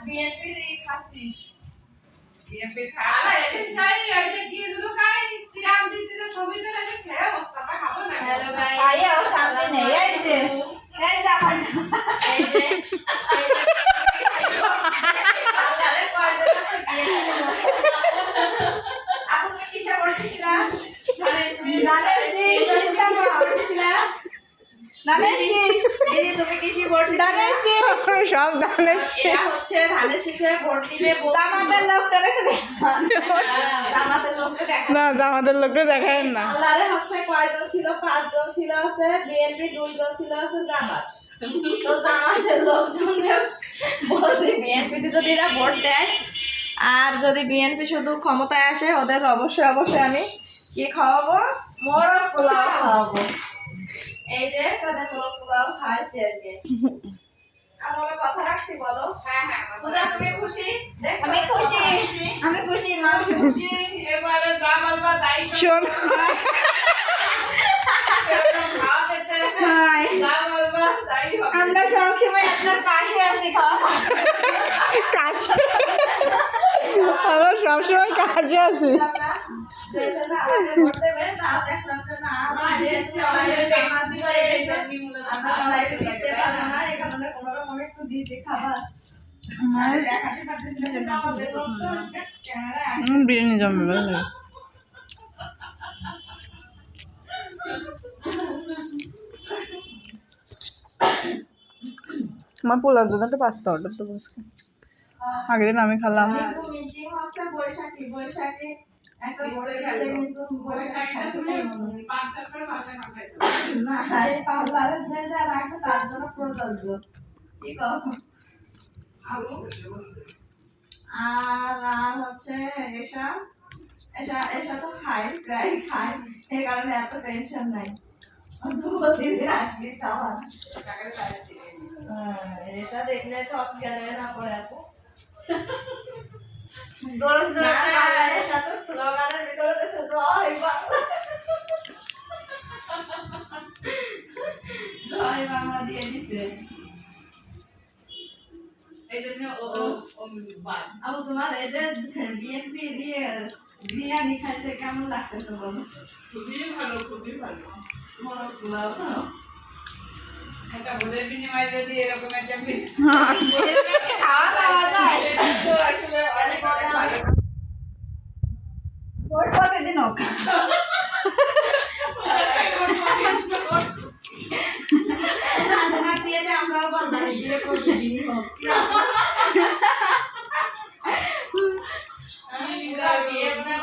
বিএনপির খাসিস বিএনপি খালা এদিন সাই এইটা কি দিলো খাই তিরাম দিতে ছবিতে লাগে খেয়ে অবস্থা খাবো না হ্যালো গাইস আয়া ও সামনে নেই এই যে আমার এই যে আল্লাহরে পয়সা আপনি কিসে পড়তেছিলা দানেশি চিন্তা করা হচ্ছিল দানেশি দিদি তুমি কিসে পড়তেছিলা দানেশি সব দানেশি এটা হচ্ছে ধানের শীষে ভোট দিবে আমাদের লোকটারে আমাদের লোকটা দেখা না জামাতের লোকটা দেখায় না আল্লাহরে হচ্ছে কয়জন ছিল 5 জন ছিল আছে বিএনপি 2 জন ছিল আছে জামাত তো জামাতের লোকজনকে বলছি বিএনপিতে যদি এরা ভোট দেয় আর যদি বিএনপি শুধু ক্ষমতায় আসে ওদের অবশ্যই অবশ্যই আমি কি খাওয়াবো মোরগ পোলাও খাওয়াবো এই যে তোদের মোরগ পোলাও খাইছি আজকে আমরা কথা রাখছি বলো হ্যাঁ হ্যাঁ পূজা তুমি খুশি দেখছো আমি খুশি মা খুশি এবারে যা বলবা তাই শোন খাওয়া পেতে হাই যা বলবা তাই হবে আমরা সব সময় আপনার পাশে আছি খাওয়া কাছে আমরা সবসময় কাছে আছি দেশে যা আমাদের ভোট দেবে তাও দেখলাম যে না আমাদের জামাত দিবে এই যে আমরা লড়াইতে জিততে পারবো না এই কারণে কোনোরকম একটু দিয়েছি খাবার আর দেখাতে পারতেছি না যে আমাদের লোক তো ক্যামেরা বিরিয়ানি জমবে বুঝলি আমার পোলার জন্য একটা পাস্তা অর্ডার তো বসকে আগের দিন আমি খেলাম কিন্তু মিটিং হচ্ছে বৈশাখী একটা বলে গেছে কিন্তু বৈশাখীটা তুমি পাঁচটা করে ভাষা খাবে না এই পার্লারে যে যা রাখবে তার জন্য প্রযোজ্য কি কও আলু আর হচ্ছে এসা তো খাই প্রায় খাই এই কারণে এত টেনশন নাই প্রতিদিন আসবি খাওয়া টাকা টাকা দিয়ে এটা দেখলে সব গেলে না পড়ে এত দৌড়ে বাংলাদেশ সাথে স্লোগানের ভিতরে দেশে জয় বাংলা জয় বাংলা দিয়ে দিছে এই জন্য ও বাদ আবু তোমার এই যে বিএনপি দিয়ে বিরিয়ানি খাইতে কেমন লাগতেছে বলো খুবই ভালো মোরগ পোলাও খাও এটা ভোটের বিনিময়ে যদি এরকম একটা খাওয়া দাওয়া যায় তো আসলে অনেক অনেক ভালো ভোট প্রতিদিন হোক না দিয়ে আমরাও বলবো দিয়ে প্রতিদিনই হোক বিয়ে মানে